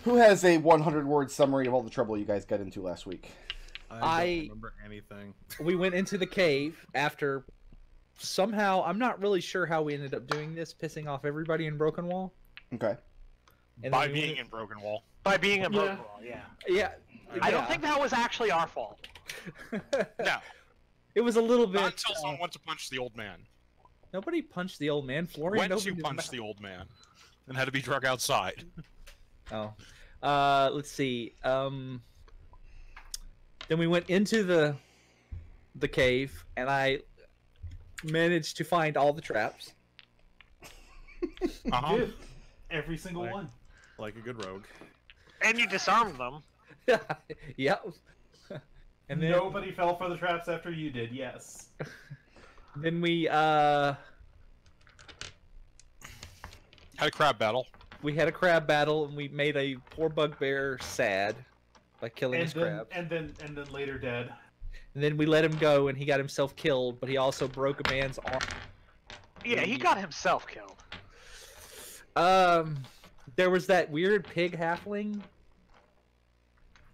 Who has a 100-word summary of all the trouble you guys got into last week? I don't remember anything. We went into the cave after somehow, I'm not really sure how we ended up doing this, pissing off everybody in Broken Wall. Okay. And By being in Broken Wall. By being in Broken Wall, yeah. Yeah. I don't think that was actually our fault. No. It was a little bit. Not until someone went to punch the old man. Nobody punched the old man. Florian Went to punch the old man. And had to be drug outside. Oh. Let's see. Then we went into the cave, and I managed to find all the traps. Uh-huh. Every single one. Like a good rogue. And you disarmed them. Yep. And then Nobody fell for the traps after you did, yes. then we Had a crab battle. had a crab battle, and we made a poor bugbear sad by killing his crab. And then later dead. And then we let him go, and he got himself killed, but he also broke a man's arm. Yeah, he got himself killed. There was that weird pig halfling.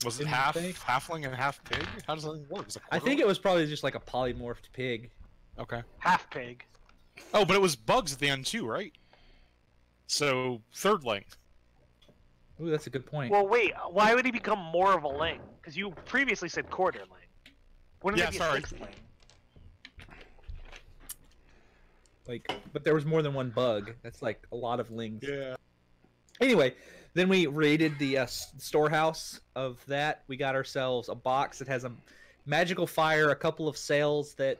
Was it Didn't half think? halfling and half pig? How does that work? I think it was probably just like a polymorphed pig. Okay. Half pig. Oh, but it was bugs at the end too, right? So, thirdling. Ooh, that's a good point. Well, wait. Why would he become more of a ling? Because you previously said quarterling. Wouldn't Yeah, it be sorry. a sixth ling? Like, but there was more than one bug. That's like a lot of lings. Yeah. Anyway, then we raided the storehouse of that. We got ourselves a box that has a magical fire, a couple of sails that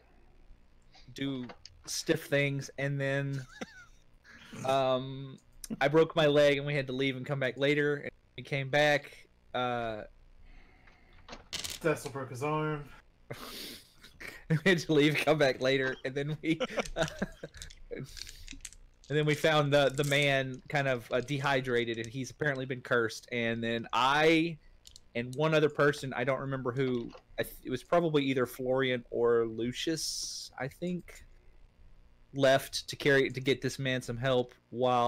do stiff things, and then I broke my leg and we had to leave and come back later. And we came back. Destil broke his arm. We had to leave, come back later, and then we found the man kind of dehydrated, and he's apparently been cursed. And then I and one other person, I don't remember who. It was probably either Florian or Lucius, I think, left to get this man some help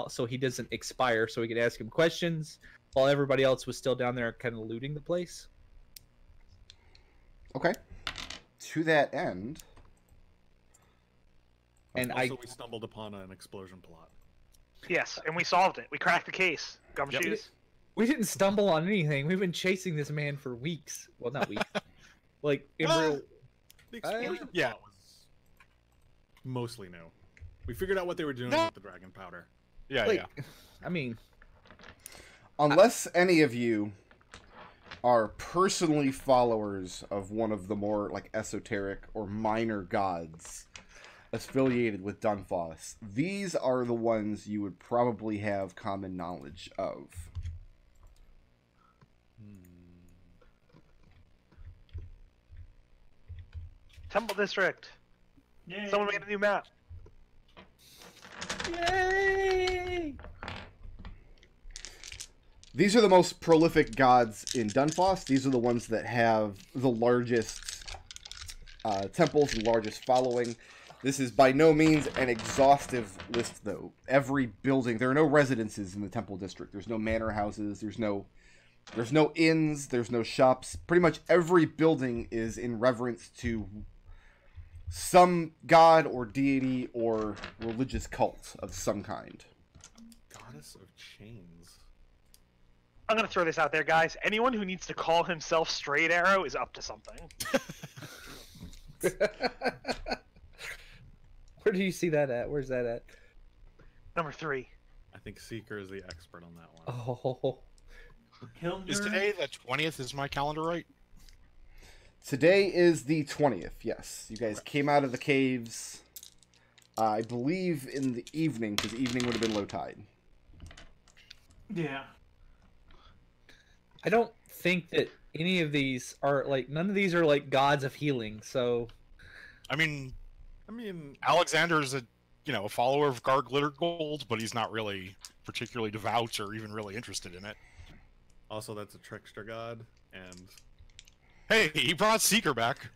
so he doesn't expire, so we could ask him questions, while everybody else was still down there, kind of looting the place. Okay. To that end, And also, we stumbled upon an explosion plot. Yes, and we solved it. We cracked the case. Gumshoes. We didn't stumble on anything. We've been chasing this man for weeks. Well, not weeks. Like, in real... The explosion yeah. plot was mostly new. We figured out what they were doing with the dragon powder. Yeah, Like, yeah. I mean... unless any of you are personally followers of one of the more like esoteric or minor gods affiliated with Dunfoss, these are the ones you would probably have common knowledge of. Temple District. Yay. Someone made a new map. Yay! These are the most prolific gods in Dunfoss. These are the ones that have the largest temples and largest following. This is by no means an exhaustive list, though. Every building, there are no residences in the Temple District. There's no manor houses. There's no inns. There's no shops. Pretty much every building is in reverence to some god or deity or religious cult of some kind. Goddess of Chains. I'm gonna throw this out there, guys. Anyone who needs to call himself Straight Arrow is up to something. Where do you see that at? Where's that at? Number 3. I think Seeker is the expert on that one. Oh. Is today the 20th? Is my calendar right? Today is the 20th, yes. You guys came out of the caves, I believe, in the evening, because evening would have been low tide. Yeah. I don't think that any of these are, like, none of these are, like, gods of healing, so... I mean, I Alexander's a follower of Gar Glittergold, but he's not really particularly devout or even really interested in it. also that's a trickster god, and Hey, he brought Seeker back.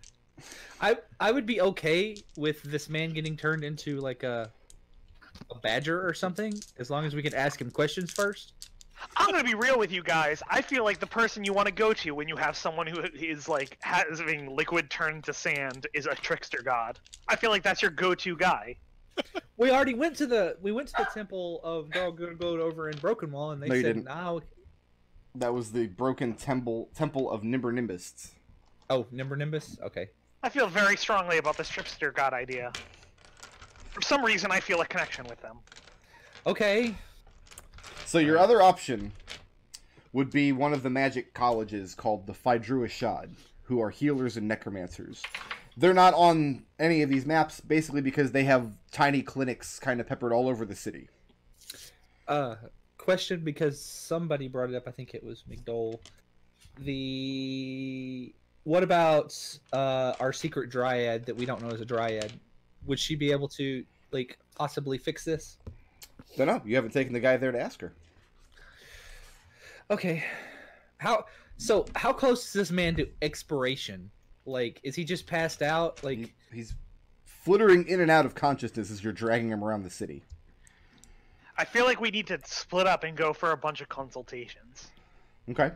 I would be okay with this man getting turned into like a badger or something, as long as we can ask him questions first. I'm gonna be real with you guys. I feel like the person you want to go to when you have someone who is like having liquid turned to sand is a trickster god. I feel like that's your go-to guy. We already went to the temple of Garl Glittergold over in Broken Wall, and they No, you said, didn't. "No." That was the broken temple of Nimbernimbists. Oh, Nimbus. Okay. I feel very strongly about this trickster god idea. For some reason, I feel a connection with them. Okay. So your other option would be one of the magic colleges called the Phaedruashad, who are healers and necromancers. They're not on any of these maps, basically because they have tiny clinics kind of peppered all over the city. Question, because somebody brought it up. I think it was McDohl. What about our secret dryad that we don't know is a dryad? Would she be able to, like, possibly fix this? Don't know. You haven't taken the guy there to ask her. Okay. How close is this man to expiration? Like, is he just passed out? Like, He's flittering in and out of consciousness as you're dragging him around the city. I feel like we need to split up and go for a bunch of consultations. Okay.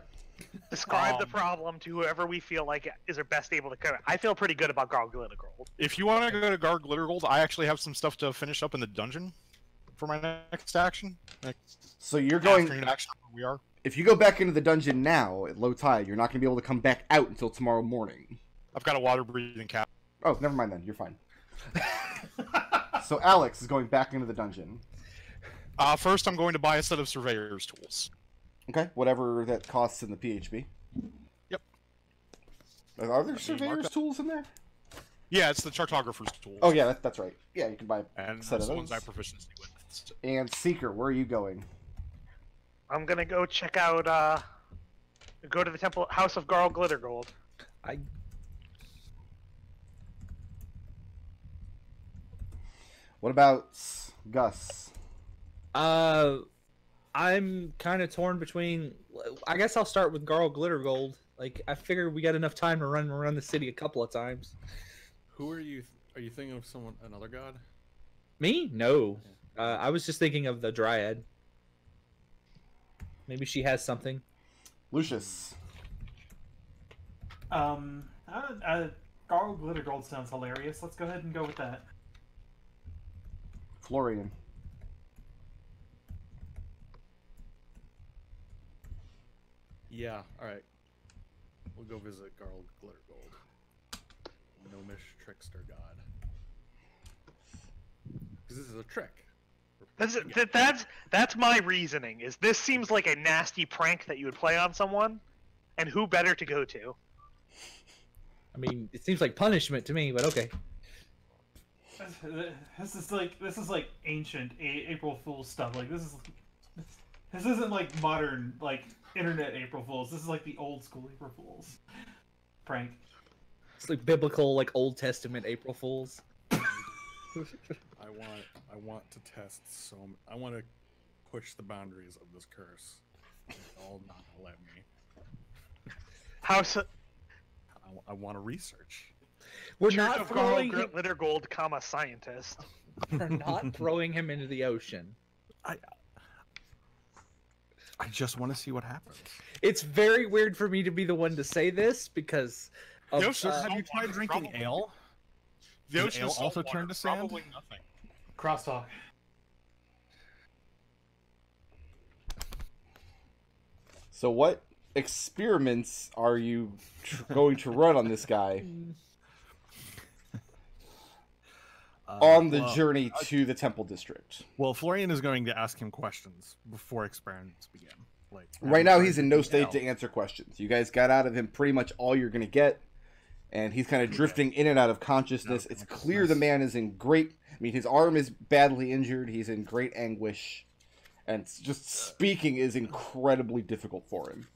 Describe the problem to whoever we feel like is best able to cover it. I feel pretty good about Garl Glittergold. If you want to go to Garl Glittergold, I actually have some stuff to finish up in the dungeon for my next action. So you're going... Afternoon action where we are. If you go back into the dungeon now, at low tide, you're not going to be able to come back out until tomorrow morning. I've got a water-breathing cat. Oh, never mind then. You're fine. So Alex is going back into the dungeon. First, I'm going to buy a set of surveyor's tools. Okay, whatever that costs in the PHB. Yep. Are there surveyor's tools in there? Yeah, it's the chartographer's tools. Oh yeah, that's right. Yeah, you can buy And a set those of ones those. I have proficiency with. And Seeker, where are you going? I'm gonna go check out, go to the temple house of Garl Glittergold. What about Gus? I'm kind of torn between. I guess I'll start with Garl Glittergold. Like, I figure we got enough time to run around the city a couple of times. Who are you? Are you thinking of another god? Me? No. I was just thinking of the Dryad. Maybe she has something. Lucius. Garl Glittergold sounds hilarious. Let's go ahead and go with that. Florian. Yeah. All right. We'll go visit Garl Glittergold, Gnomish trickster god. Because this is a trick. That's my reasoning. Is this seems like a nasty prank that you would play on someone, and who better to go to? I mean, it seems like punishment to me, but okay. This is like ancient April Fool's stuff. Like this isn't like modern like internet April Fools. This is like the old school April Fools prank. It's like biblical, like Old Testament April Fools. I want to test I want to push the boundaries of this curse. They're all not gonna let me. How so? I want to research. We're Church not of throwing Garl him. Glittergold, comma scientist. We're not throwing him into the ocean. I just want to see what happens. It's very weird for me to be the one to say this because. Of, Have Have you tried drinking ale? The Does ocean ale is also saltwater, turn to sand? Probably nothing. Crosstalk. So what experiments are you going to run on this guy on the journey to the temple district? Well, Florian is going to ask him questions before experiments begin. Like Right now, he's in no state to answer questions. You guys got out of him pretty much all you're going to get, and he's kind of drifting in and out of consciousness. It's clear the man is in great... I mean, his arm is badly injured. He's in great anguish, and just speaking is incredibly difficult for him.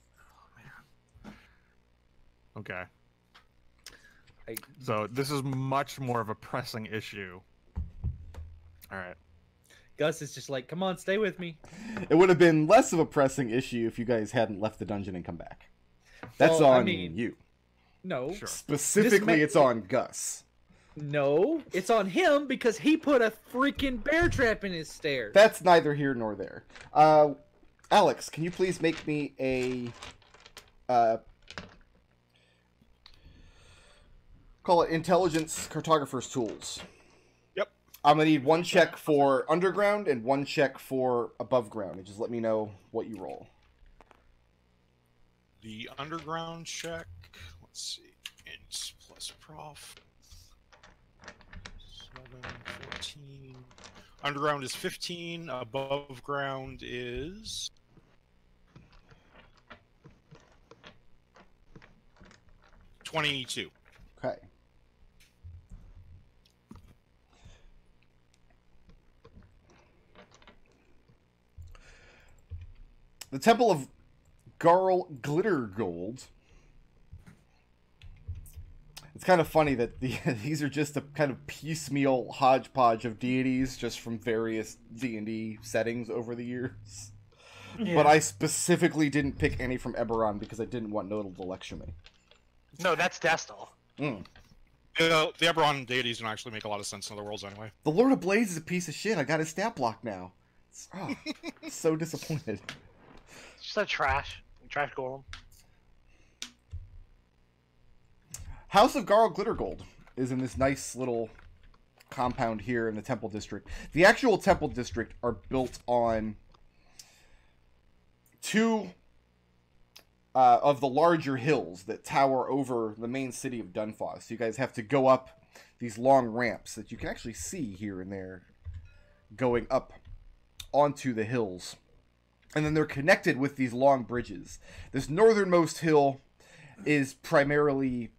Okay. So this is much more of a pressing issue. All right. Gus is just like, come on, stay with me. It would have been less of a pressing issue if you guys hadn't left the dungeon and come back. That's Well, I on mean- you. No. Sure. Specifically, it's on Gus. No, it's on him because he put a freaking bear trap in his stairs. That's neither here nor there. Alex, can you please make me a call it intelligence cartographer's tools? Yep. I'm gonna need one check for underground and one check for above ground. And just let me know what you roll. The underground check. Let's see. Int plus prof. 7, 14. Underground is 15. Above ground is 22. Okay. The Temple of Garl Glittergold. It's kind of funny that these are just a kind of piecemeal hodgepodge of deities just from various D&D settings over the years. Yeah. But I specifically didn't pick any from Eberron because I didn't want Nodal to lecture me. No, that's Destil. Mm. The Eberron deities don't actually make a lot of sense in other worlds anyway. The Lord of Blades is a piece of shit. I got his stat block now. So disappointed. Just a trash golem. House of Garl Glittergold is in this nice little compound here in the Temple District. The actual Temple District are built on two of the larger hills that tower over the main city of Dunfoss. So you guys have to go up these long ramps that you can actually see here and there going up onto the hills. And then they're connected with these long bridges. This northernmost hill is primarily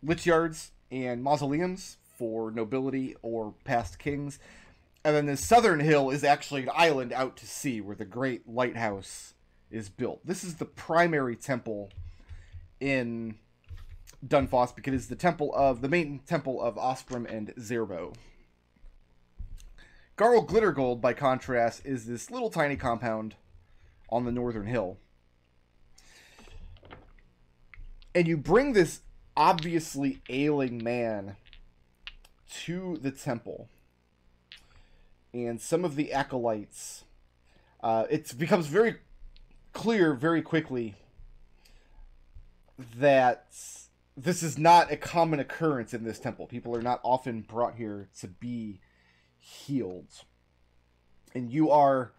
lich yards and mausoleums for nobility or past kings. And then the southern hill is actually an island out to sea where the great lighthouse is built. This is the primary temple in Dunfoss because it's the main temple of Osprem and Zerbo. Garl Glittergold, by contrast, is this little tiny compound on the northern hill. And you bring this obviously ailing man to the temple. And some of the acolytes, it becomes very clear very quickly that this is not a common occurrence in this temple. People are not often brought here to be healed. And you are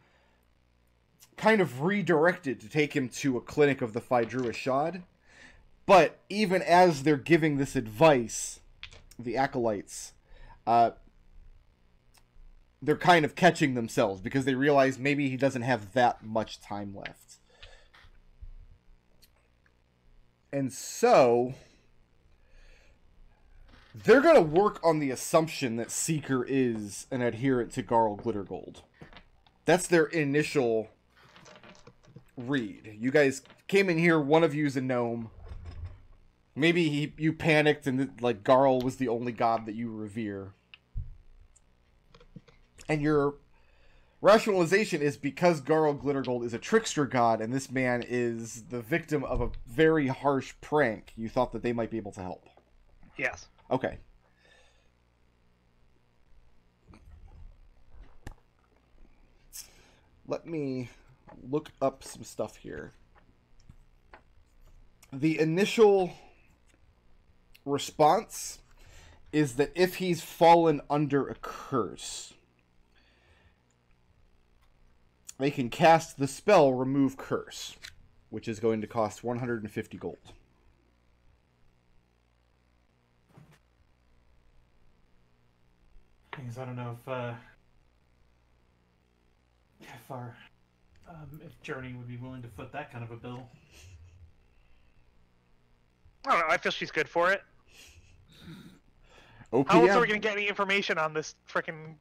kind of redirected to take him to a clinic of the Phaedrua Shad. But even as they're giving this advice, the acolytes, they're kind of catching themselves because they realize maybe he doesn't have that much time left. And so they're going to work on the assumption that Seeker is an adherent to Garl Glittergold. That's their initial read. You guys came in here, one of you's a gnome. Maybe you panicked and like Garl was the only god that you revere. And your rationalization is because Garl Glittergold is a trickster god and this man is the victim of a very harsh prank, you thought that they might be able to help. Yes. Okay. Let me look up some stuff here. The initial response is that if he's fallen under a curse, they can cast the spell Remove Curse, which is going to cost 150 gold. Because I don't know if Journey would be willing to foot that kind of a bill. I don't know. I feel she's good for it. OPM. How else are we going to get any information on this frickin'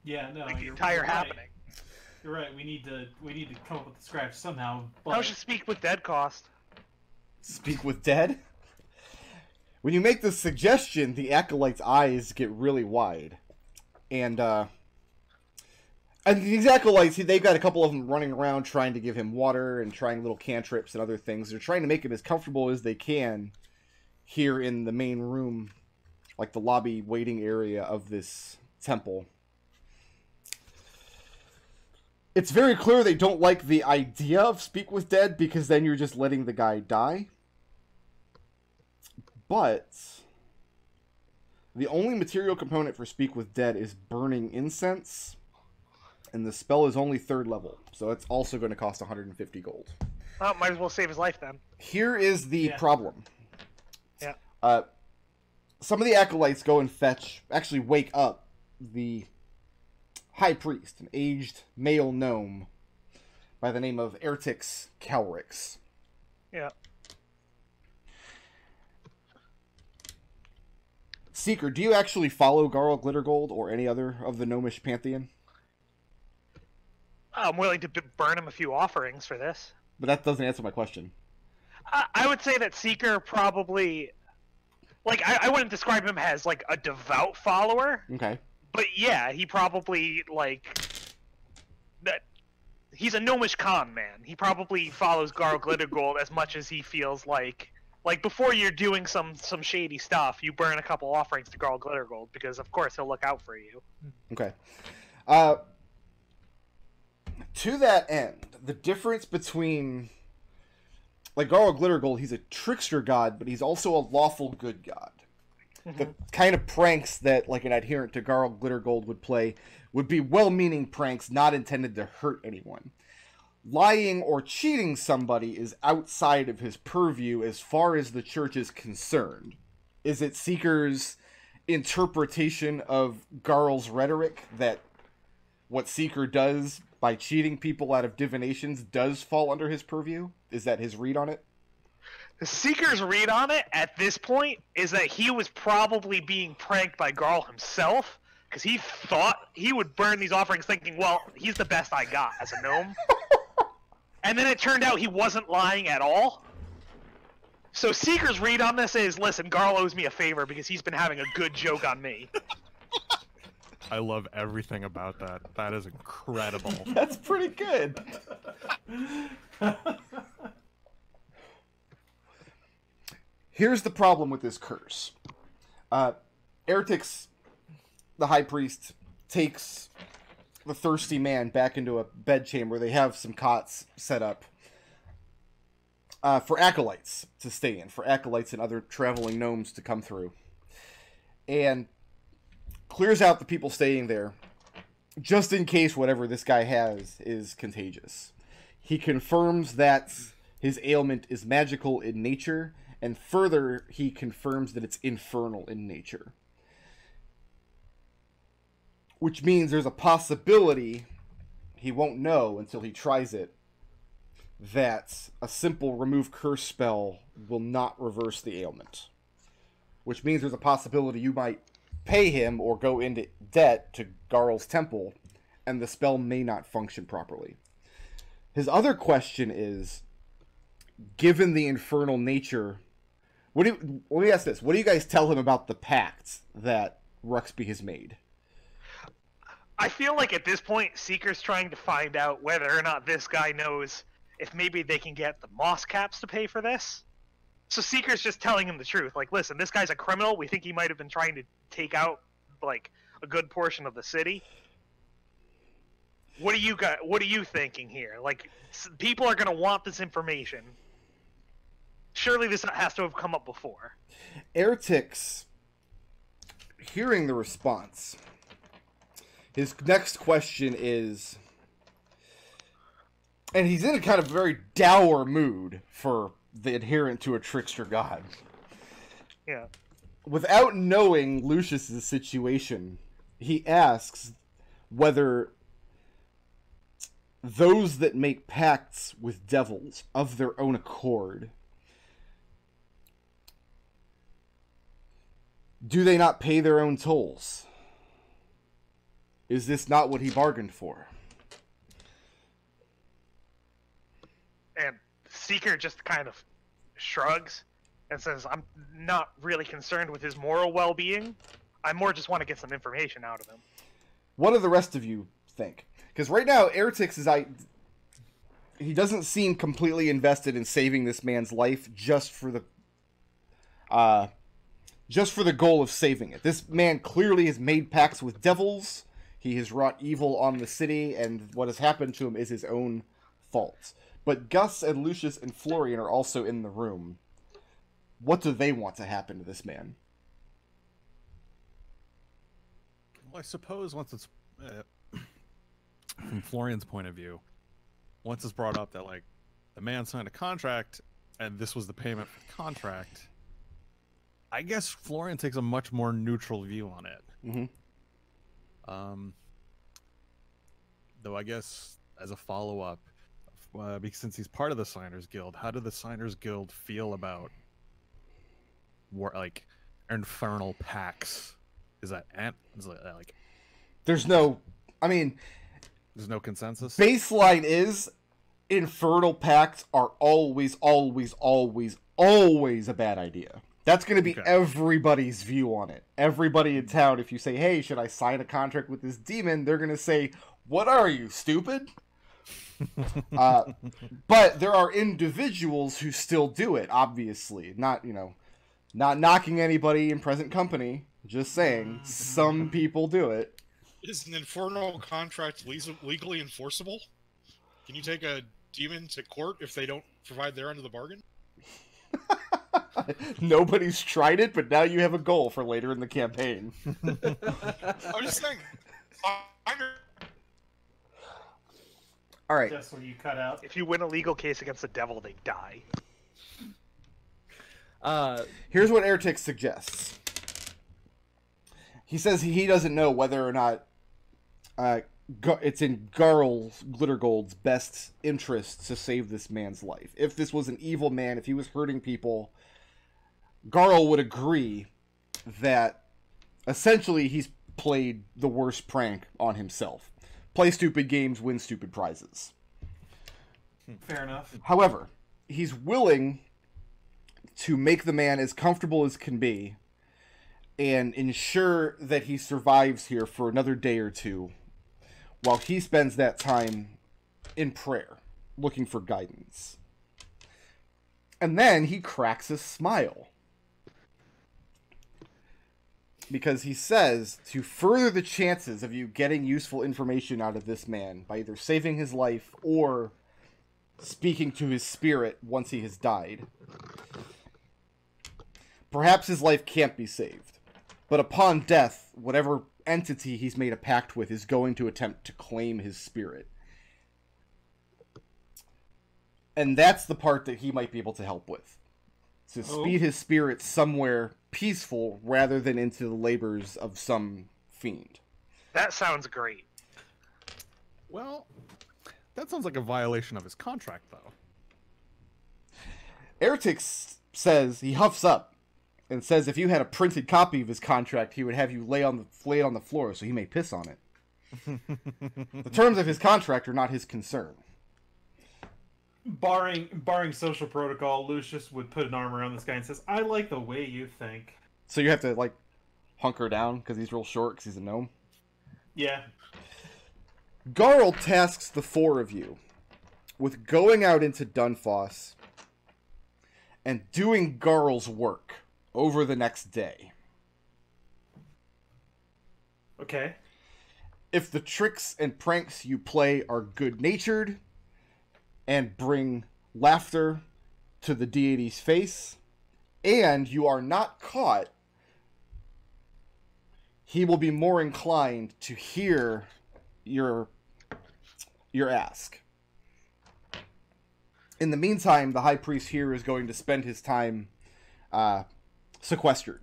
Yeah, no, you're entire right. happening? You're right. We need to come up with the scratch somehow. But How should Speak with Dead cost? Speak with dead? When you make this suggestion, the acolyte's eyes get really wide. And these acolytes, they've got a couple of them running around trying to give him water and trying little cantrips and other things. They're trying to make him as comfortable as they can here in the main room, like the lobby waiting area of this temple. It's very clear they don't like the idea of Speak with Dead, because then you're just letting the guy die. But the only material component for Speak with Dead is burning incense, and the spell is only 3rd level, so it's also going to cost 150 gold. Oh, might as well save his life then. Here is the problem. Yeah. Some of the acolytes go and actually wake up the high priest, an aged male gnome by the name of Ertix Calrix. Yeah. Seeker, do you actually follow Garl Glittergold or any other of the gnomish pantheon? I'm willing to burn him a few offerings for this. But that doesn't answer my question. I would say that Seeker probably... Like, I wouldn't describe him as, like, a devout follower. Okay. But yeah, he probably, like... He's a gnomish con man. He probably follows Garl Glittergold as much as he feels like... Like, before you're doing some shady stuff, you burn a couple offerings to Garl Glittergold, because of course he'll look out for you. Okay. To that end, the difference between... Like, Garl Glittergold, he's a trickster god, but he's also a lawful good god. The kind of pranks that, like, an adherent to Garl Glittergold would play would be well-meaning pranks not intended to hurt anyone. Lying or cheating somebody is outside of his purview as far as the church is concerned. Is it Seeker's interpretation of Garl's rhetoric that what Seeker does by cheating people out of divinations does fall under his purview? Is that his read on it? The Seeker's read on it at this point is that he was probably being pranked by Garl himself, because he thought he would burn these offerings thinking, well, he's the best I got as a gnome. And then it turned out he wasn't lying at all. So Seeker's read on this is, listen, Garl owes me a favor because he's been having a good joke on me. I love everything about that. That is incredible. That's pretty good. Here's the problem with this curse. Ertix, the high priest, takes the thirsty man back into a bedchamber. They have some cots set up for acolytes to stay in, for acolytes and other traveling gnomes to come through. And clears out the people staying there, just in case whatever this guy has is contagious. He confirms that his ailment is magical in nature, and further, he confirms that it's infernal in nature. Which means there's a possibility, he won't know until he tries it, that a simple remove curse spell will not reverse the ailment. Which means there's a possibility you might pay him or go into debt to Garl's temple, and the spell may not function properly. His other question is, given the infernal nature, let me ask this, what do you guys tell him about the pact that Ruxby has made? I feel like at this point, Seeker's trying to find out whether or not this guy knows if maybe they can get the moss caps to pay for this. So Seeker's just telling him the truth. Like, listen, this guy's a criminal. We think he might have been trying to take out, like, a good portion of the city. What are you thinking here? Like, people are going to want this information. Surely this has to have come up before. Ertix, hearing the response, his next question is, and he's in a kind of very dour mood for the adherent to a trickster god. Yeah. Without knowing Lucius's situation, he asks whether those that make pacts with devils of their own accord, do they not pay their own tolls? Is this not what he bargained for? And Seeker just kind of shrugs and says, I'm not really concerned with his moral well-being. I more just want to get some information out of him. What do the rest of you think? Because right now, Ertix he doesn't seem completely invested in saving this man's life just for the goal of saving it. This man clearly has made pacts with devils. He has wrought evil on the city, and what has happened to him is his own fault. But Gus and Lucius and Florian are also in the room. What do they want to happen to this man? Well, I suppose once it's from Florian's point of view, once it's brought up that like the man signed a contract and this was the payment for the contract, I guess Florian takes a much more neutral view on it. Mm-hmm. Though I guess as a follow-up, because since he's part of the Signers Guild, how do the Signers Guild feel about like infernal pacts? Is that like? There's no, I mean, there's no consensus. Baseline is infernal pacts are always a bad idea. That's going to be everybody's view on it. Everybody in town, if you say, hey, should I sign a contract with this demon? They're going to say, what are you, stupid? But there are individuals who still do it, obviously. Not knocking anybody in present company. Just saying, some people do it. Is an infernal contract legally enforceable? Can you take a demon to court if they don't provide their end of the bargain? Nobody's tried it, but now you have a goal for later in the campaign. I'm just saying. All right. That's where you cut out. If you win a legal case against the devil, they die. Here's what Airtix suggests. He says he doesn't know whether or not it's in Glittergold's best interest to save this man's life. If this was an evil man, if he was hurting people, Garl would agree that essentially he's played the worst prank on himself. Play stupid games, win stupid prizes. Fair enough. However, he's willing to make the man as comfortable as can be and ensure that he survives here for another day or two while he spends that time in prayer, looking for guidance. And then he cracks a smile. Because he says, to further the chances of you getting useful information out of this man by either saving his life or speaking to his spirit once he has died, perhaps his life can't be saved. But upon death, whatever entity he's made a pact with is going to attempt to claim his spirit. And that's the part that he might be able to help with. To speed his spirit somewhere peaceful rather than into the labors of some fiend. That sounds great. Well, that sounds like a violation of his contract, though. Airtix says, he huffs up, and says if you had a printed copy of his contract, he would have you lay it on the floor so he may piss on it. The terms of his contract are not his concern. Barring social protocol, Lucius would put an arm around this guy and says, I like the way you think. So you have to, like, hunker down because he's real short because he's a gnome? Yeah. Garl tasks the four of you with going out into Dunfoss and doing Garl's work over the next day. Okay. If the tricks and pranks you play are good-natured and bring laughter to the deity's face, and you are not caught, he will be more inclined to hear your ask. In the meantime, the high priest here is going to spend his time sequestered.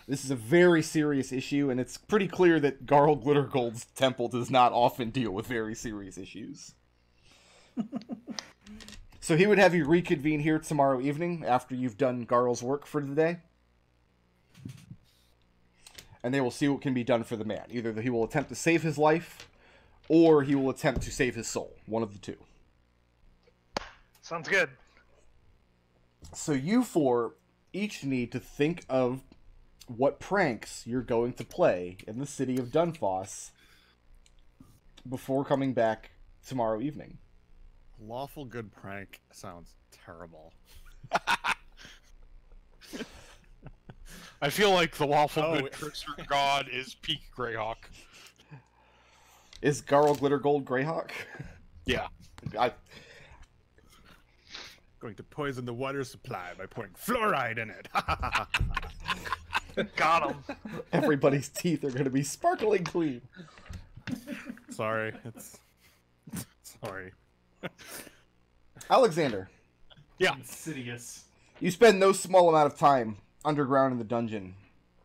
This is a very serious issue, and it's pretty clear that Garl Glittergold's temple does not often deal with very serious issues. So he would have you reconvene here tomorrow evening after you've done Garl's work for the day. And they will see what can be done for the man. Either he will attempt to save his life, or he will attempt to save his soul. One of the two. Sounds good. So you four each need to think of what pranks you're going to play in the city of Dunfoss before coming back tomorrow evening. Lawful good prank sounds terrible. I feel like the lawful good trickster god is peak Greyhawk. Is Garl Glitter Gold Greyhawk? Yeah. I, Going to poison the water supply by pouring fluoride in it. Got him. everybody's teeth are going to be sparkling clean. Sorry, it's sorry. Alexander, Yeah. Insidious. you spend no small amount of time underground in the dungeon,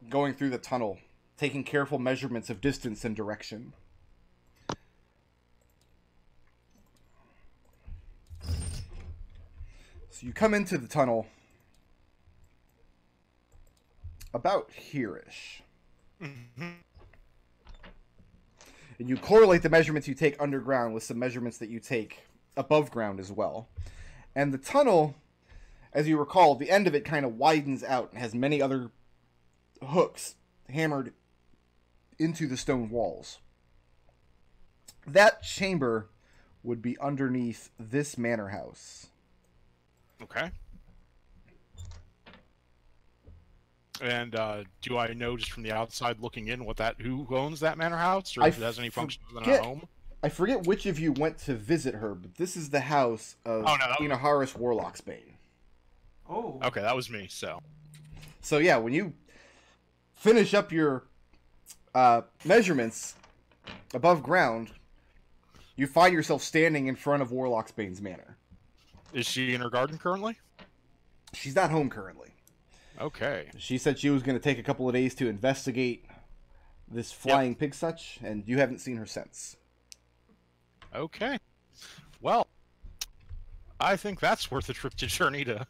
going through the tunnel, taking careful measurements of distance and direction. So you come into the tunnel about here-ish. Mhm. And you correlate the measurements you take underground with some measurements that you take above ground as well. And the tunnel, as you recall, the end of it kind of widens out and has many other hooks hammered into the stone walls. That chamber would be underneath this manor house. Okay. And do I know just from the outside looking in who owns that manor house, or I if it has any function other than forget- a home? I forget which of you went to visit her, but this is the house of Oh, no, that was- Inaharis Warlock's Bane. Oh. Okay, that was me. So So yeah, when you finish up your measurements above ground, you find yourself standing in front of Warlock's Bane's manor. is she in her garden currently? She's not home currently. Okay. She said she was going to take a couple of days to investigate this flying pig such, and you haven't seen her since. Okay. Well, I think that's worth a trip to Journey to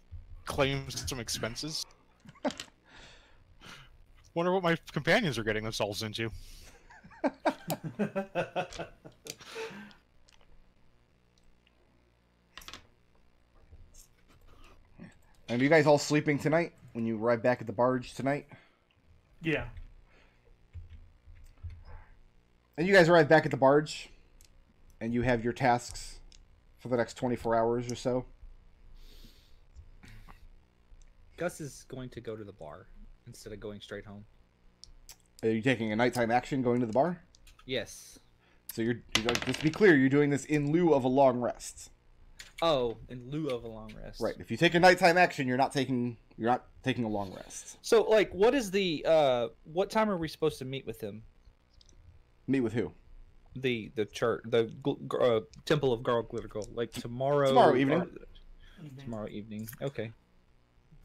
claim some expenses. Wonder what my companions are getting themselves into. And are you guys all sleeping tonight when you arrive back at the barge tonight? Yeah. And you guys arrive back at the barge, and you have your tasks for the next 24 hours or so. Gus is going to go to the bar instead of going straight home. Are you taking a nighttime action going to the bar? Yes. So just to be clear, you're doing this in lieu of a long rest. Oh, in lieu of a long rest. Right. If you take a nighttime action, you're not taking a long rest. So, like, what is the what time are we supposed to meet with him? Meet with who? The church, the Temple of Garl Glitter Gold, like tomorrow. Tomorrow evening. Tomorrow evening. Okay.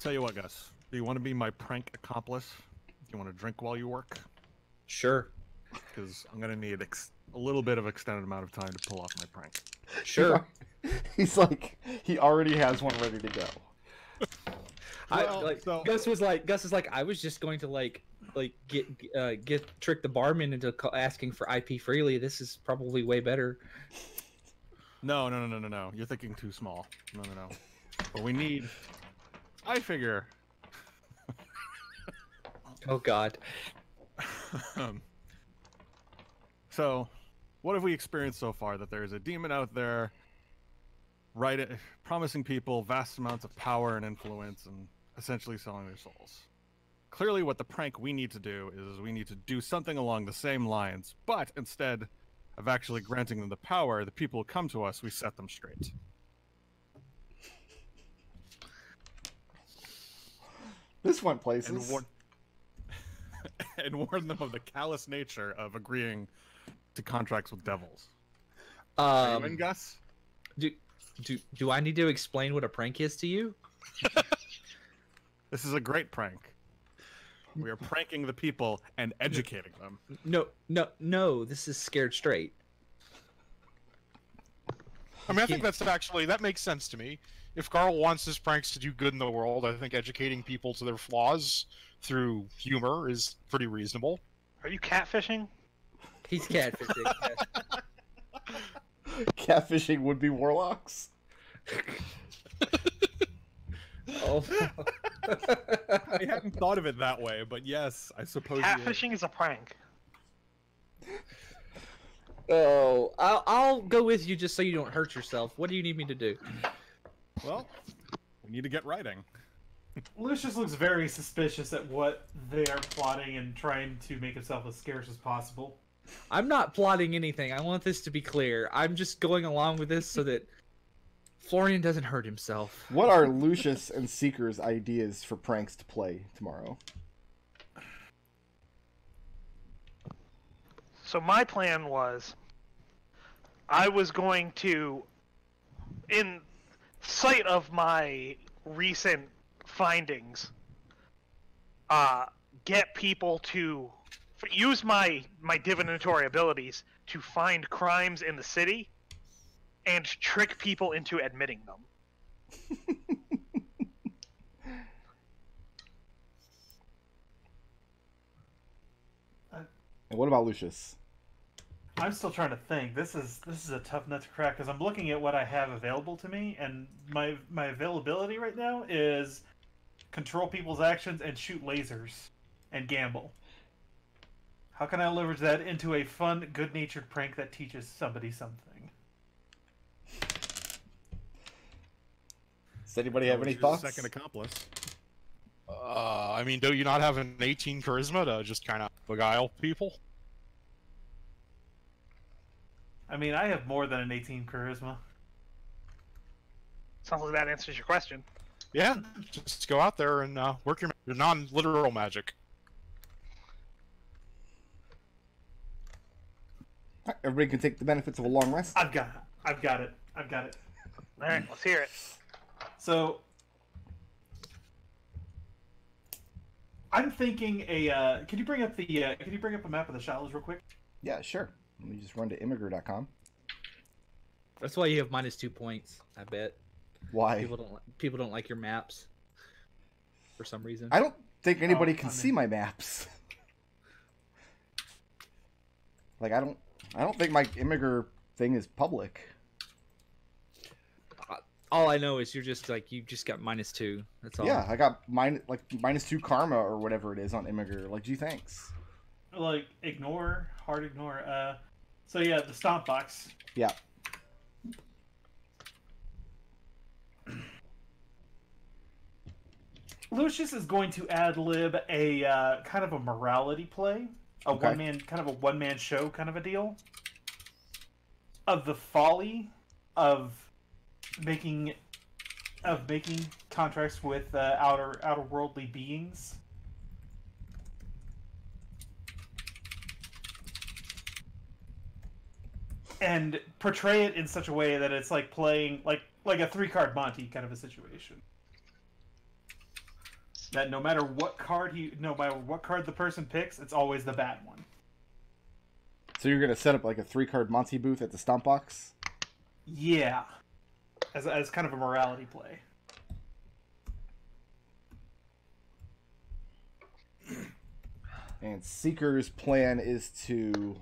Tell you what, Gus. Do you want to be my prank accomplice? Do you want to drink while you work? Sure. Because I'm gonna need a little bit of extended amount of time to pull off my prank. Sure. He's like, he already has one ready to go. Gus is like, I was just going to get trick the barman into asking for IP freely. This is probably way better. No. You're thinking too small. No. But we need. I figure. Oh God. So, what have we experienced so far? That there is a demon out there, promising people vast amounts of power and influence, and essentially selling their souls. Clearly, what the prank we need to do is we need to do something along the same lines, but instead of actually granting them the power, the people who come to us, we set them straight. This went places. And warn them of the callous nature of agreeing to contracts with devils. Um, you in, Gus? Do I need to explain what a prank is to you? This is a great prank. We are pranking the people and educating them. No. This is scared straight. I mean, I think that makes sense to me. If Garl wants his pranks to do good in the world, I think educating people to their flaws through humor is pretty reasonable. Are you catfishing? He's catfishing. Yes. Catfishing would be warlocks. Oh. I hadn't thought of it that way, but yes, I suppose. Catfishing is a prank. Oh, I'll go with you just so you don't hurt yourself. What do you need me to do? Well, we need to get writing. Lucius looks very suspicious at what they are plotting and trying to make himself as scarce as possible. I'm not plotting anything. I want this to be clear. I'm just going along with this so that Florian doesn't hurt himself. What are Lucius and Seeker's ideas for pranks to play tomorrow? So my plan was, I was going to, in sight of my recent findings, get people to use my divinatory abilities to find crimes in the city and trick people into admitting them. And what about Lucius? I'm still trying to think. This is a tough nut to crack because I'm looking at what I have available to me, and my availability right now is control people's actions and shoot lasers and gamble. How can I leverage that into a fun, good-natured prank that teaches somebody something? Does anybody have any Who's thoughts? your second accomplice. I mean, do you not have an 18 charisma to just kind of beguile people? I mean, I have more than an 18 charisma. Sounds like that answers your question. Yeah, just go out there and work your non-literal magic. Everybody can take the benefits of a long rest. I've got it. All right, let's hear it. So, I'm thinking Can you bring up a map of the Shallows real quick? Yeah, sure. Let me just run to immigrant.com. That's why you have -2 points, I bet. Why? People don't like your maps for some reason. I don't think anybody can I mean- see my maps. Like I don't think my immigrant thing is public. All I know is you just got -2. That's all. Yeah, I got -2 karma or whatever it is on immigrant. Like, gee, thanks. Like hard ignore. So yeah, the stomp box. Yeah. Lucius is going to ad lib a kind of a morality play, Okay. one man show kind of a deal, of the folly of making contracts with outer worldly beings. And portray it in such a way that it's like playing like a 3-card Monty kind of a situation. That no matter what card the person picks, it's always the bad one. So you're gonna set up like a 3-card Monty booth at the stomp box? Yeah, as kind of a morality play. And Seeker's plan is to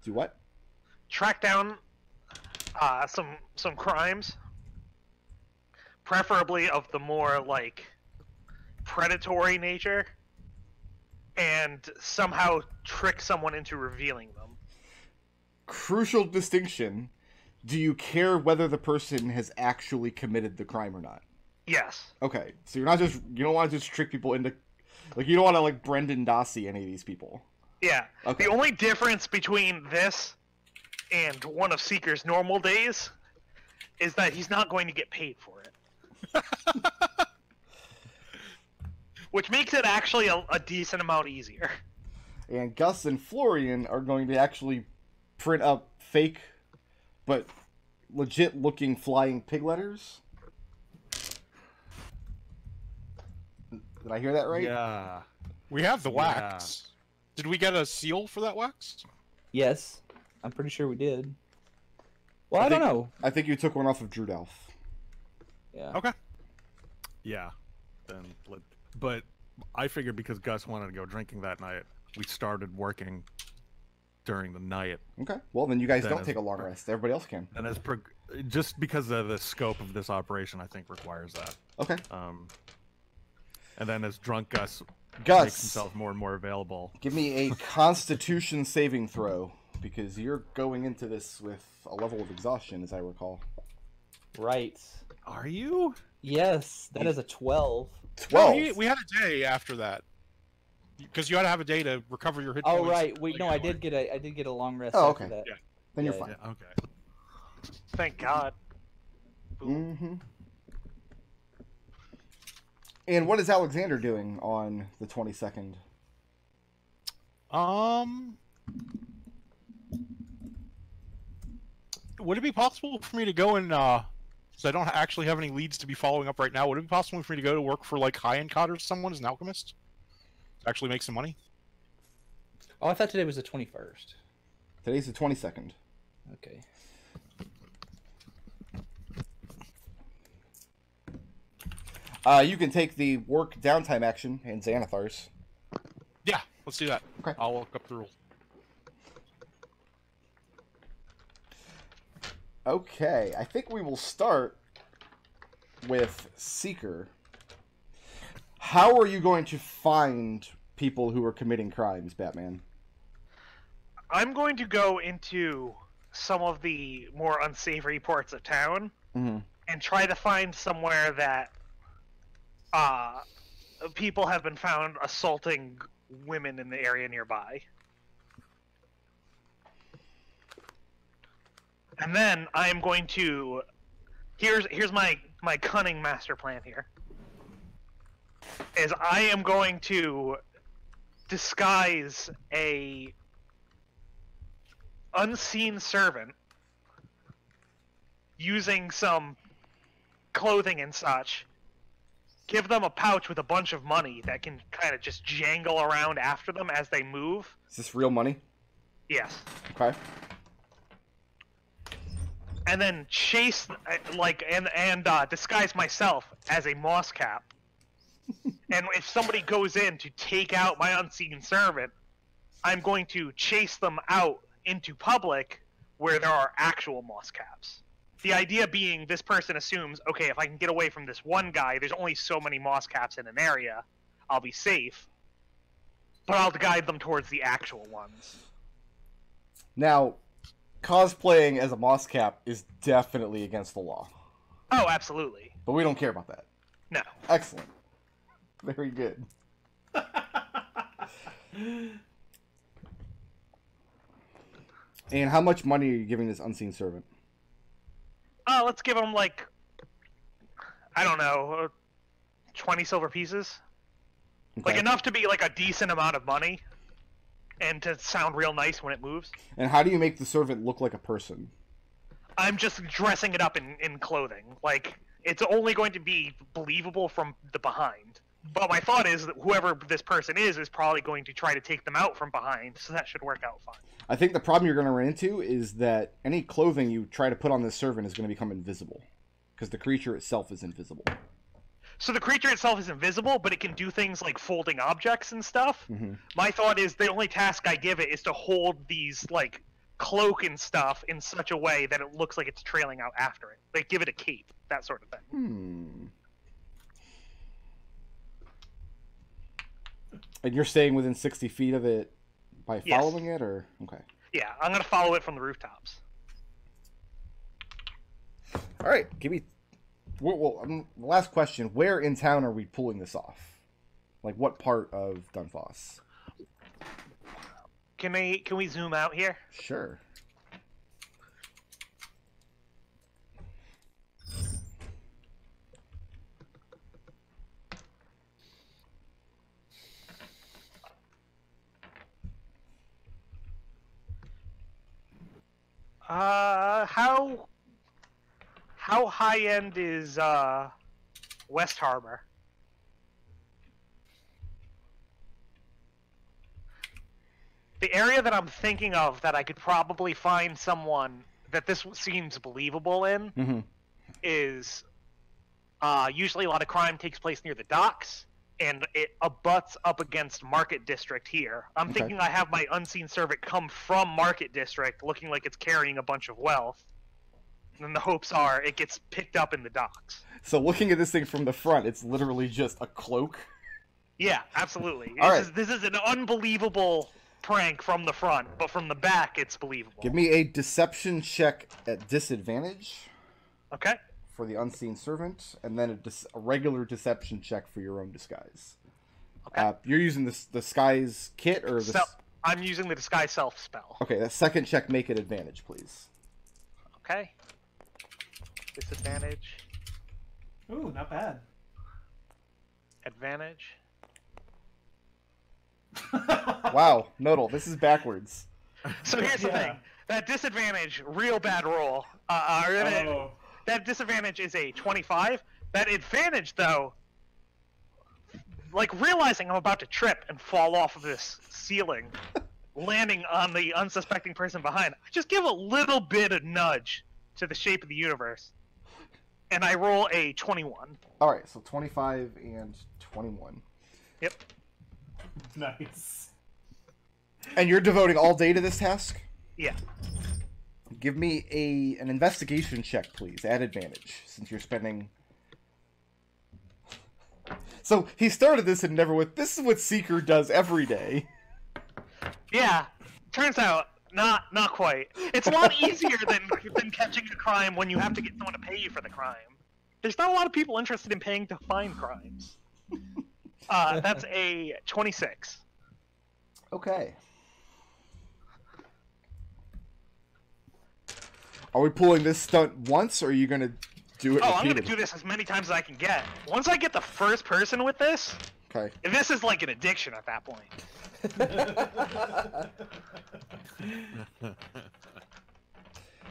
do what? Track down some crimes, preferably of the more like predatory nature, and somehow trick someone into revealing them. Crucial distinction. Do you care whether the person has actually committed the crime or not? Yes. Okay, so you don't want to just trick people into, like, you don't want to like Brendan Dassey any of these people. Yeah. Okay. The only difference between this and one of Seeker's normal days is that he's not going to get paid for it. Which makes it actually a decent amount easier. And Gus and Florian are going to actually print up fake, but legit looking flying pig letters. Did I hear that right? Yeah. We have the wax. Did we get a seal for that wax? Yes, I'm pretty sure we did. Well, I don't know. I think you took one off of Drudalf. Yeah. Okay. Yeah. But I figured because Gus wanted to go drinking that night, we started working during the night. Okay. Well, then you guys That don't is- take a long rest. Everybody else can. And just because of the scope of this operation, I think requires that. Okay. And then as drunk Gus Gus, makes himself more and more available. give me a Constitution saving throw, because you're going into this with a level of exhaustion, as I recall. Right. Are you? Yes, that is a 12. 12. No, we had a day after that. because you got to have a day to recover your hit Oh points. right, Like, I did get a long rest. Oh, after okay. that. Yeah. Then you're Yeah, fine. Yeah, okay. Thank God. Mm-hmm. And what is Alexander doing on the 22nd? Would it be possible for me to go and so I don't actually have any leads to be following up right now? Would it be possible for me to go to work for like high-end cod or someone as an alchemist? Actually make some money? Oh, I thought today was the 21st. Today's the 22nd. Okay. You can take the work downtime action in Xanathar's. Yeah, let's do that. Okay. I'll look up the rule. Okay, I think we will start with Seeker. How are you going to find people who are committing crimes, Batman? I'm going to go into some of the more unsavory parts of town Mm-hmm. and try to find somewhere that people have been found assaulting women in the area nearby. And then I am going to... Here's my cunning master plan here. Is I am going to disguise a unseen servant using some clothing and such, give them a pouch with a bunch of money that can kind of just jangle around after them as they move. Is this real money? Yes. Okay. And then chase, disguise myself as a moss cap. And if somebody goes in to take out my unseen servant, I'm going to chase them out into public where there are actual moss caps. The idea being this person assumes, okay, if I can get away from this one guy, there's only so many moss caps in an area, I'll be safe. But I'll guide them towards the actual ones. Now, cosplaying as a moss cap is definitely against the law. Oh, absolutely. But we don't care about that. No. Excellent. Very good. And how much money are you giving this unseen servant? Let's give them, like, I don't know, 20 silver pieces. Okay. Like, enough to be, like, a decent amount of money. And to sound real nice when it moves. And how do you make the servant look like a person? I'm just dressing it up in clothing. Like, it's only going to be believable from the behind. But my thought is that whoever this person is probably going to try to take them out from behind, so that should work out fine. I think the problem you're going to run into is that any clothing you try to put on this servant is going to become invisible. Because the creature itself is invisible. So the creature itself is invisible, but it can do things like folding objects and stuff. Mm-hmm. My thought is the only task I give it is to hold these, like, cloak and stuff in such a way that it looks like it's trailing out after it. Like, give it a cape, that sort of thing. And you're staying within 60 feet of it by Yes. following it, or? Okay. Yeah, I'm going to follow it from the rooftops. All right, give me... Well, last question. Where in town are we pulling this off? Like, what part of Dunfoss? Can we zoom out here? Sure. How high end is West Harbor? The area that I'm thinking of that I could probably find someone that this seems believable in Mm-hmm. is usually a lot of crime takes place near the docks, and it abuts up against Market District here. I'm Okay. thinking I have my unseen servant come from Market District looking like it's carrying a bunch of wealth. And then the hopes are it gets picked up in the docks. So looking at this thing from the front, it's literally just a cloak. Yeah, absolutely. All This is an unbelievable prank from the front, but from the back it's believable. Give me a deception check at disadvantage Okay. for the unseen servant, and then a regular deception check for your own disguise. Okay. You're using the disguise kit or the... I'm using the disguise self spell. Okay, that second check, make it advantage, please. Okay. Disadvantage. Ooh, not bad. Advantage. Wow, Nodal, this is backwards. So here's the thing. That disadvantage, real bad roll. That disadvantage is a 25. That advantage, though, like realizing I'm about to trip and fall off of this ceiling, landing on the unsuspecting person behind, I just give a little bit of nudge to the shape of the universe. And I roll a 21. Alright, so 25 and 21. Yep. Nice. And you're devoting all day to this task? Yeah. Give me an investigation check, please, at advantage, since you're spending... So, he started this and never went, this is what Seeker does every day. Yeah. Turns out, not quite. It's a lot easier than catching a crime when you have to get someone to pay you for the crime. There's not a lot of people interested in paying to find crimes. That's a 26. Okay. Are we pulling this stunt once, or are you going to do it Oh, I'm going to repeatedly? do this as many times as I can get. Once I get the first person with this, Okay. this is like an addiction at that point.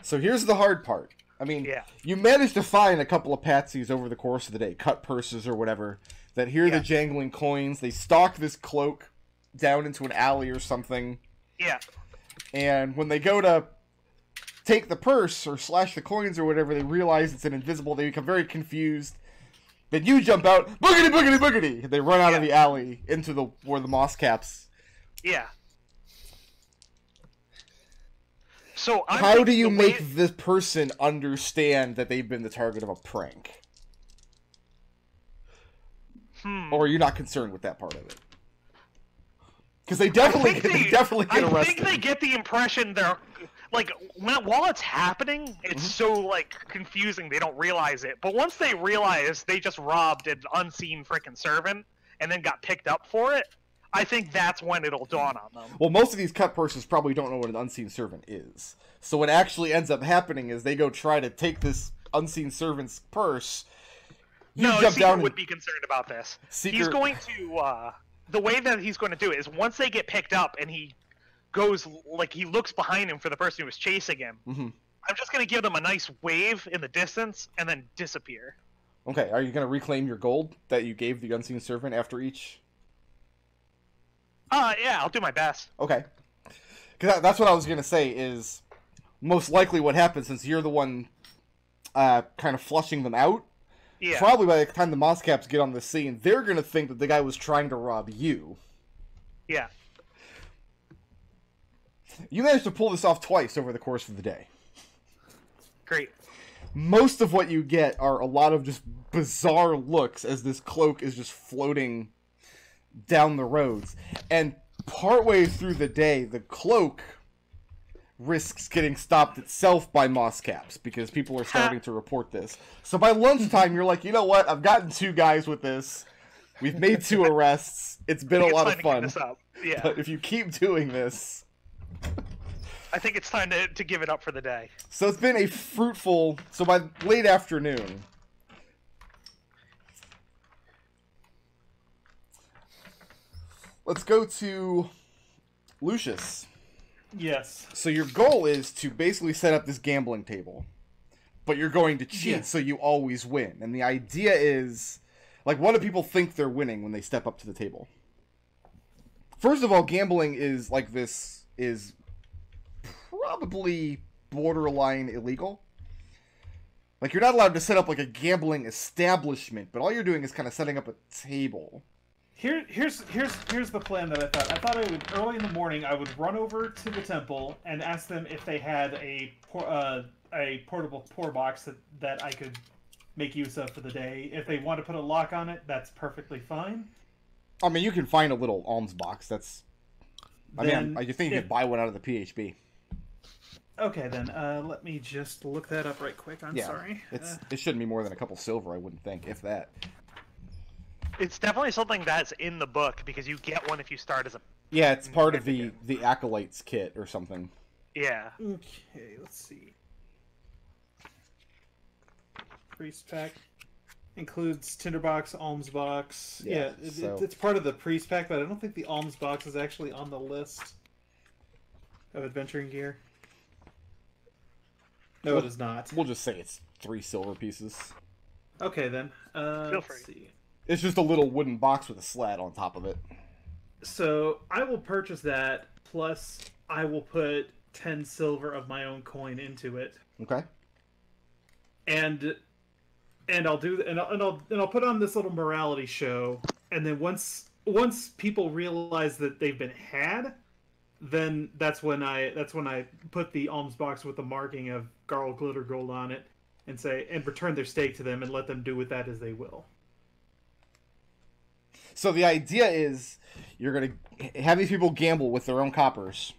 So here's the hard part. I mean, Yeah. you managed to find a couple of patsies over the course of the day, cut purses or whatever, that hear the jangling coins. They stalk this cloak down into an alley or something. Yeah. And when they go to take the purse or slash the coins or whatever, they realize it's an invisible. They become very confused. Then you jump out, boogity, boogity, boogity. They run out of the alley into where the moss caps. Yeah. So How do you make this person understand that they've been the target of a prank? Or are you not concerned with that part of it? Because they definitely get arrested. I think they get the impression they're like while it's happening, it's so like confusing they don't realize it. But once they realize they just robbed an unseen frickin' servant and then got picked up for it, I think that's when it'll dawn on them. Well, most of these cut purses probably don't know what an unseen servant is. So what actually ends up happening is they go try to take this unseen servant's purse. Seeker would be concerned about this. Seeker... He's going to the way that he's going to do it is once they get picked up and he goes like he looks behind him for the person who was chasing him. I'm just going to give them a nice wave in the distance and then disappear. Okay, are you going to reclaim your gold that you gave the unseen servant after each? Yeah, I'll do my best. Okay. Because that's what I was going to say is most likely what happens since you're the one kind of flushing them out. Yeah. Probably by the time the moss caps get on the scene, they're going to think that the guy was trying to rob you. Yeah. You managed to pull this off twice over the course of the day. Great. Most of what you get are a lot of just bizarre looks as this cloak is just floating down the roads. And partway through the day, the cloak risks getting stopped itself by moss caps because people are starting to report this. So by lunchtime, you're like, you know what? I've gotten 2 guys with this. We've made 2 arrests. It's been a lot of fun. Yeah. But if you keep doing this... I think it's time to give it up for the day. So it's been a fruitful... So by late afternoon... Let's go to Lucius. Yes. So your goal is to basically set up this gambling table. But you're going to cheat so you always win. And the idea is... Like, what do people think they're winning when they step up to the table? First of all, gambling is like this... is probably borderline illegal. Like, you're not allowed to set up like a gambling establishment, but all you're doing is kind of setting up a table. Here's the plan that I thought. I thought I would early in the morning I would run over to the temple and ask them if they had a portable pour box that I could make use of for the day. If they want to put a lock on it, that's perfectly fine. I mean, you can find a little alms box. That's. I think you could buy one out of the PHB. Okay, then. Let me just look that up right quick. I'm sorry. It shouldn't be more than a couple silver, I wouldn't think, if that. It's definitely something that's in the book because you get one if you start as a. Yeah, it's part of the Acolytes kit or something. Yeah. Okay, let's see. Priest pack includes tinderbox, alms box. Yeah, it's part of the priest pack, but I don't think the alms box is actually on the list of adventuring gear. No, it is not. We'll just say it's 3 silver pieces. Okay then. Feel free. Let's see. It's just a little wooden box with a slat on top of it. So I will purchase that. Plus, I will put 10 silver of my own coin into it, Okay. and I'll do and I'll put on this little morality show. And then once people realize that they've been had, then that's when I put the alms box with the marking of Garl Glitter Gold on it, and return their stake to them and let them do with that as they will. So the idea is you're going to have these people gamble with their own coppers.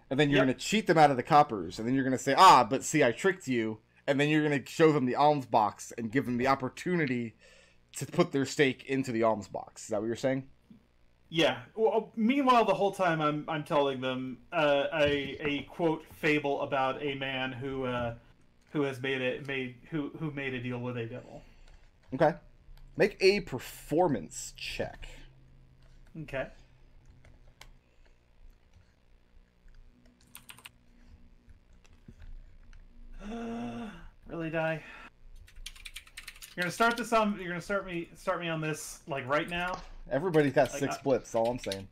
And then you're Yep. going to cheat them out of the coppers. And then you're going to say, ah, but see, I tricked you. And then you're going to show them the alms box and give them the opportunity to put their stake into the alms box. Is that what you're saying? Yeah. Well, meanwhile, the whole time I'm telling them a quote fable about a man who has made a deal with a devil. Okay. Make a performance check. Okay. Really, Die? You're gonna start this on. You're gonna start me on this like right now. Everybody's got Like, 6 blips, all I'm saying.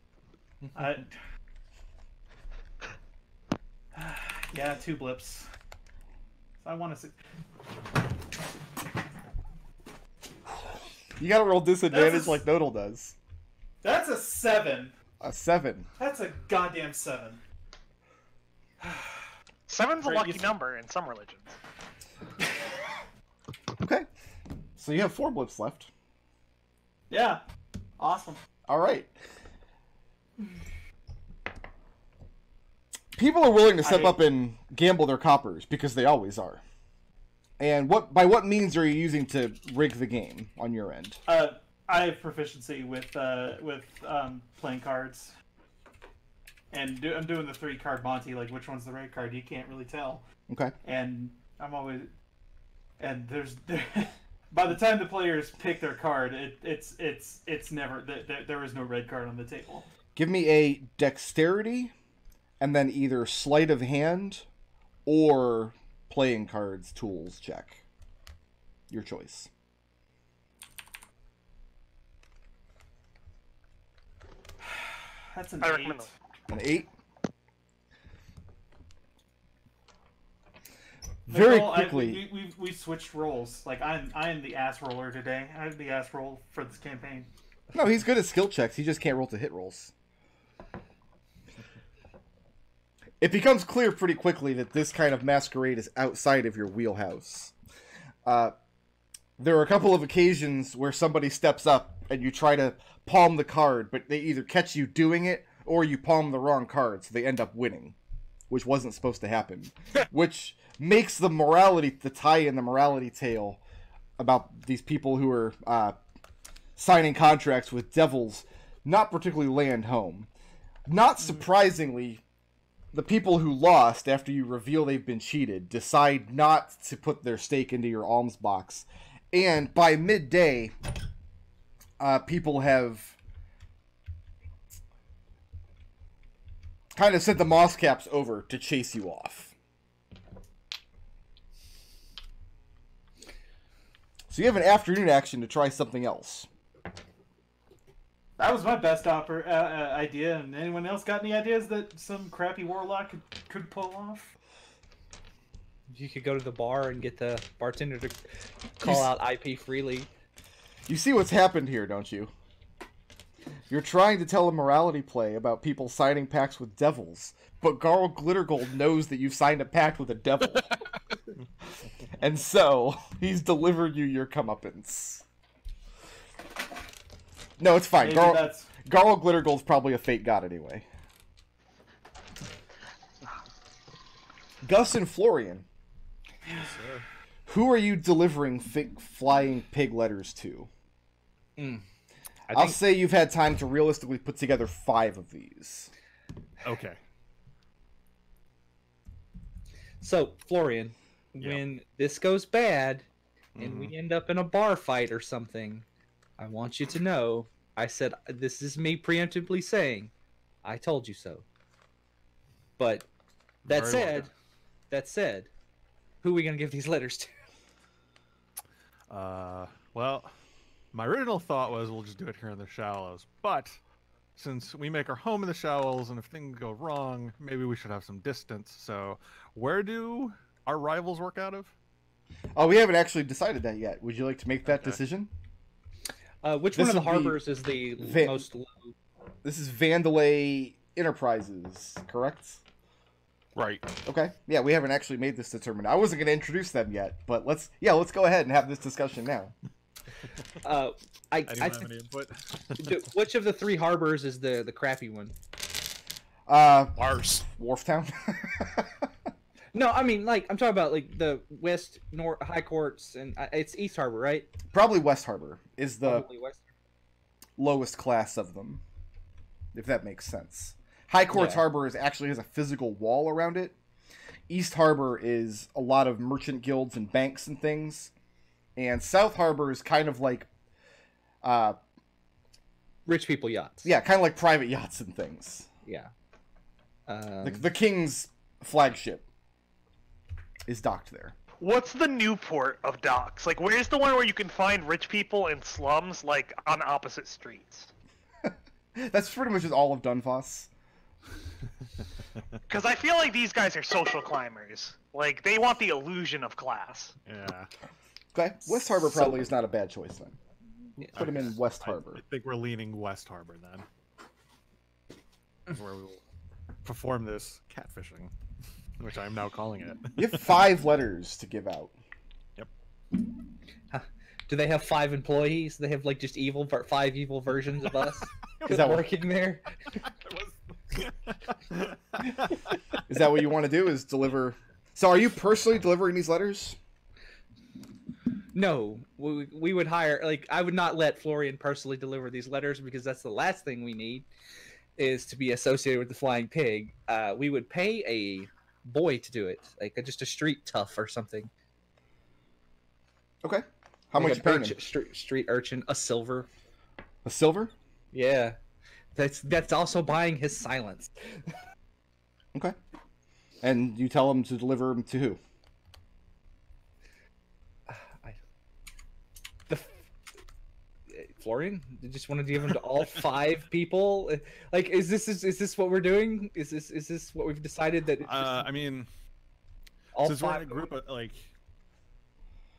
Yeah, 2 blips. I want to see. You gotta roll disadvantage That's a- like Nodal does. That's a 7. A 7. That's a goddamn 7. 7's a Right, lucky you- number in some religions. Okay. So you have 4 blips left. Yeah. Awesome. All right. People are willing to step up and gamble their coppers because they always are. And by what means are you using to rig the game on your end? I have proficiency with playing cards, and I'm doing the 3-card Monty. Like, which one's the right card? You can't really tell. Okay. And there's by the time the players pick their card, it's never there is no red card on the table. Give me a dexterity, and then either sleight of hand or playing cards tools check. Your choice. That's an I 8. recommend those. An 8. Very Nicole, quickly. we switched roles. Like I am the ass roller today. I'm the ass roll for this campaign. No, he's good at skill checks. He just can't roll to hit rolls. It becomes clear pretty quickly that this kind of masquerade is outside of your wheelhouse. There are a couple of occasions where somebody steps up and you try to palm the card, but they either catch you doing it or you palm the wrong card, so they end up winning, which wasn't supposed to happen. Which makes the tie in the morality tale about these people who are signing contracts with devils not particularly land home. Not surprisingly, the people who lost, after you reveal they've been cheated, decide not to put their stake into your alms box. And by midday, people have kind of sent the moss caps over to chase you off. So you have an afternoon action to try something else. That was my best idea. And anyone else got any ideas that some crappy warlock could pull off? You could go to the bar and get the bartender to call out IP freely. You see what's happened here, don't you? You're trying to tell a morality play about people signing pacts with devils, but Garl Glittergold knows that you've signed a pact with a devil. And so, he's delivered you your comeuppance. No, it's fine. Maybe Garl Glittergold's probably a fake god anyway. Gus and Florian. Yes, sir. Who are you delivering flying pig letters to? I'll say you've had time to realistically put together 5 of these. Okay. So, Florian, when this goes bad and we end up in a bar fight or something, I want you to know, I said, this is me preemptively saying, I told you so. But that said, who are we going to give these letters to? Well, my original thought was we'll just do it here in the Shallows, but since we make our home in the Shallows, and if things go wrong, maybe we should have some distance. So, where do our rivals work out of? Oh, we haven't actually decided that yet. Would you like to make that decision? Which one of the harbors is the most... This is Vandalay Enterprises, correct? Right. Okay. Yeah, we haven't actually made this determined. I wasn't going to introduce them yet, but let's go ahead and have this discussion now. I didn't have any input. Which of the 3 harbors is the crappy one? Mars. Wharftown. No, I mean, like, I'm talking about, like, the West, North, High Courts, and it's East Harbor, right? Probably West Harbor is the Probably West. lowest class of them, if that makes sense. High Courts Harbor actually has a physical wall around it. East Harbor is a lot of merchant guilds and banks and things. And South Harbor is kind of like... rich people yachts. Yeah, kind of like private yachts and things. Yeah. The King's flagship is docked there. What's the Newport of docks? Like, where's the one where you can find rich people in slums, like, on opposite streets? That's pretty much just all of Dunfoss. Because I feel like these guys are social climbers. Like, they want the illusion of class. Yeah. Okay, West Harbor probably is not a bad choice then. Put him in West Harbor. I think we're leaning West Harbor then. That's where we will perform this catfishing, which I'm now calling it. You have 5 letters to give out. Yep. Do they have 5 employees? They have, like, just 5 evil versions of us? Is that working there? Is that what you want to do? Is deliver? So, are you personally delivering these letters? No, we would hire. Like, I would not let Florian personally deliver these letters because that's the last thing we need, is to be associated with the Flying Pig. We would pay a boy to do it, like just a street tough or something. Okay. How much you paying him? Street urchin, a silver. A silver? Yeah, that's also buying his silence. Okay. And you tell him to deliver them to who? Florian, you just want to give them to all 5 people? Like, is this what we're doing? Is this what we've decided that? I mean, since we're in a group of, like,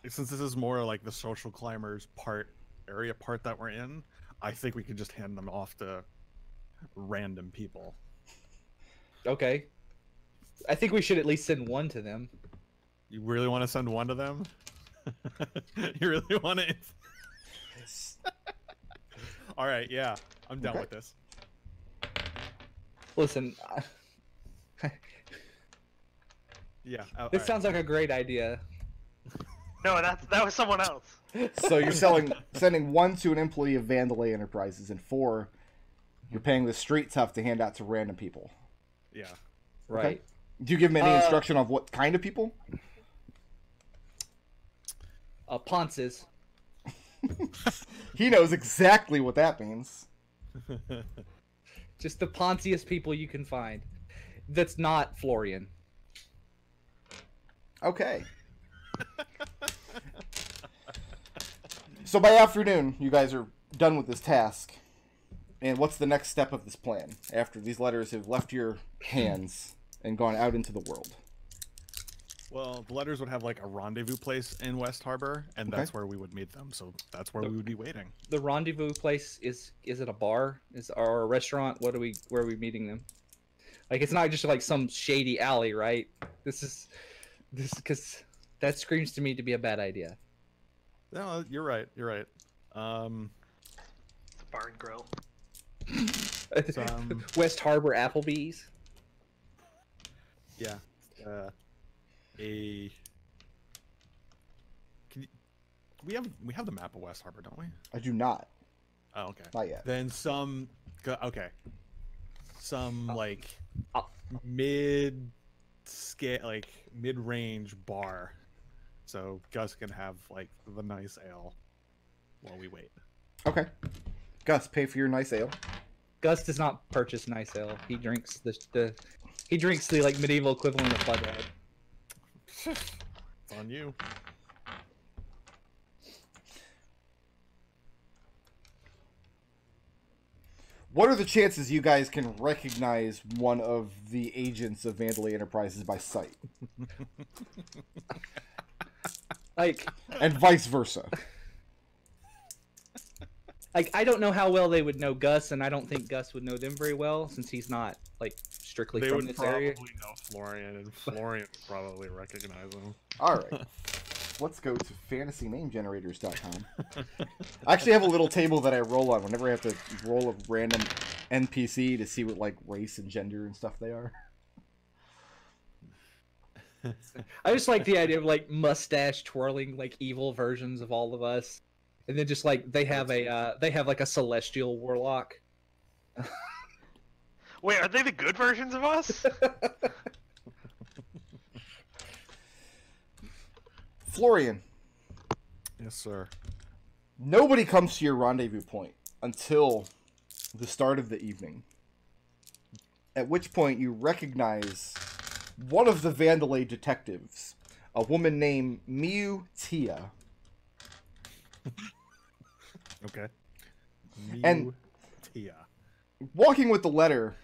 since this is more like the social climbers part that we're in, I think we could just hand them off to random people. Okay. I think we should at least send one to them. You really want to send one to them? You really want to? All right, yeah, I'm down with this. Listen, yeah, this sounds like a great idea. No, that was someone else. So you're sending 1 to an employee of Vandalay Enterprises, and 4, you're paying the street tough to hand out to random people. Yeah. Right. Okay. Do you give him any instruction on what kind of people? Ponces. He knows exactly what that means. Just the ponziest people you can find. That's not Florian. Okay. So by afternoon, you guys are done with this task. And what's the next step of this plan after these letters have left your hands and gone out into the world? Well, the letters would have like a rendezvous place in West Harbor, and that's where we would meet them. So that's where we would be waiting. The rendezvous place is it a bar? Or a restaurant? Where are we meeting them? Like, it's not just like some shady alley, right? This because that screams to me to be a bad idea. No, you're right. You're right. It's a bar and grill. West Harbor Applebee's. Yeah. We have the map of West Harbor, don't we? I do not. Oh, okay. Not yet. Then some like uh, mid-range bar, so Gus can have like the nice ale while we wait. Okay. Gus, pay for your nice ale. Gus does not purchase nice ale. He drinks the like medieval equivalent of Bloodhead. It's on you. What are the chances you guys can recognize one of the agents of Vandalay Enterprises by sight? Like, And vice versa. like I don't know how well they would know Gus, and I don't think Gus would know them very well since he's not like strictly They from would this probably area. know Florian, and Florian would probably recognize him. Alright. Let's go to fantasynamegenerators.com. I actually have a little table that I roll on whenever I have to roll a random NPC to see what like race and gender and stuff they are. I just like the idea of like mustache twirling like evil versions of all of us, and then just like they have like a celestial warlock. Wait, are they the good versions of us? Florian, Yes, sir. nobody comes to your rendezvous point until the start of the evening. At which point you recognize one of the Vandalay detectives, a woman named Miu Tia. Okay. And- Tia. Walking with the letter,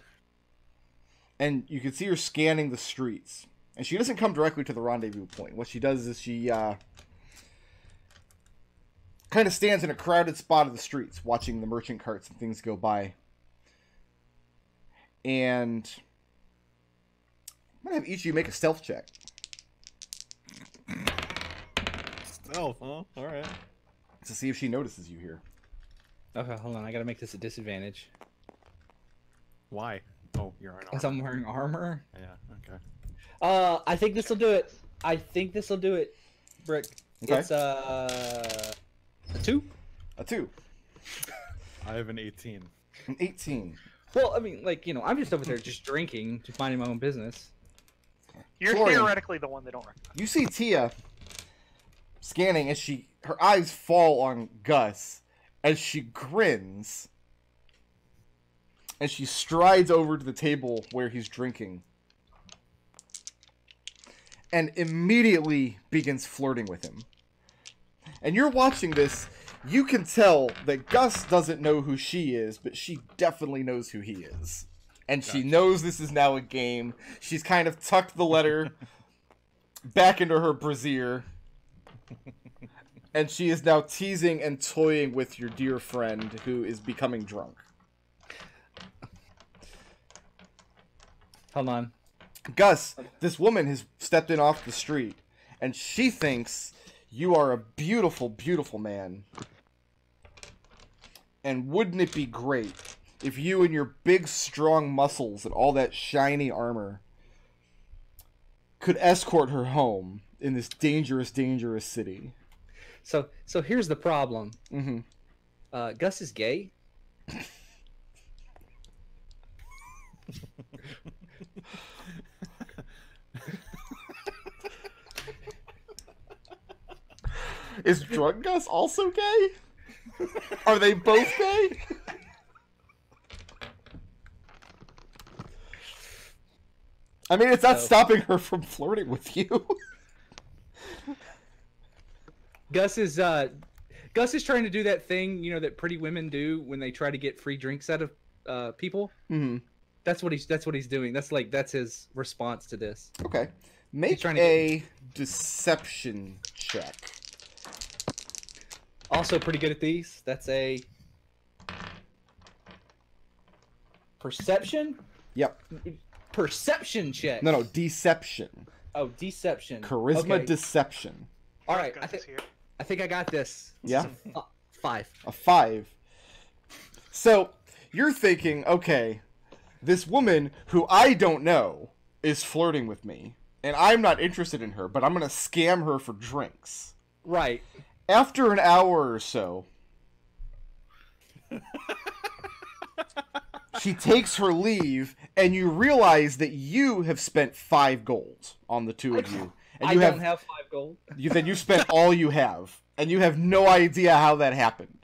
and you can see her scanning the streets. And she doesn't come directly to the rendezvous point. What she does is she kind of stands in a crowded spot of the streets, watching the merchant carts and things go by. And I'm going to have each of you make a stealth check. Stealth, huh? All right. To see if she notices you here. Okay, hold on. I gotta make this a disadvantage Why? Oh, you're on because armor. I'm wearing armor. Yeah. Okay. I think this will do it. Brick. Okay. It's a 2. A 2. I have an 18. An 18. Well, I mean, like, you know, I'm just over there just drinking, just minding my own business. You're Florian. theoretically the one they don't recognize. You see Tia scanning as her eyes fall on Gus as she grins. And she strides over to the table where he's drinking. And immediately begins flirting with him. And you're watching this, you can tell that Gus doesn't know who she is, but she definitely knows who he is. And she knows this is now a game. She's kind of tucked the letter back into her brassiere. And she is now teasing and toying with your dear friend who is becoming drunk. Hold on. Gus, this woman has stepped in off the street, and she thinks you are a beautiful, beautiful man. And wouldn't it be great if you and your big, strong muscles and all that shiny armor could escort her home in this dangerous, dangerous city? So here's the problem. Mm-hmm. Gus is gay. Is drunk Gus also gay? Are they both gay? I mean, it's not stopping her from flirting with you. Gus is trying to do that thing, you know, that pretty women do when they try to get free drinks out of people. Mm-hmm. That's what he's doing. That's his response to this. Okay. Make trying to a deception check. Also pretty good at these. That's a perception? Yep. Perception check. No, deception. Oh, deception. Charisma Okay. deception. All right, Gus is here. I think I got this. Yeah? 5. A 5. So, you're thinking, okay, this woman who I don't know is flirting with me, and I'm not interested in her, but I'm going to scam her for drinks. Right. After an hour or so, She takes her leave, and you realize that you have spent 5 gold on the two of you. And I don't have 5 gold. Then you spent all you have, and you have no idea how that happened.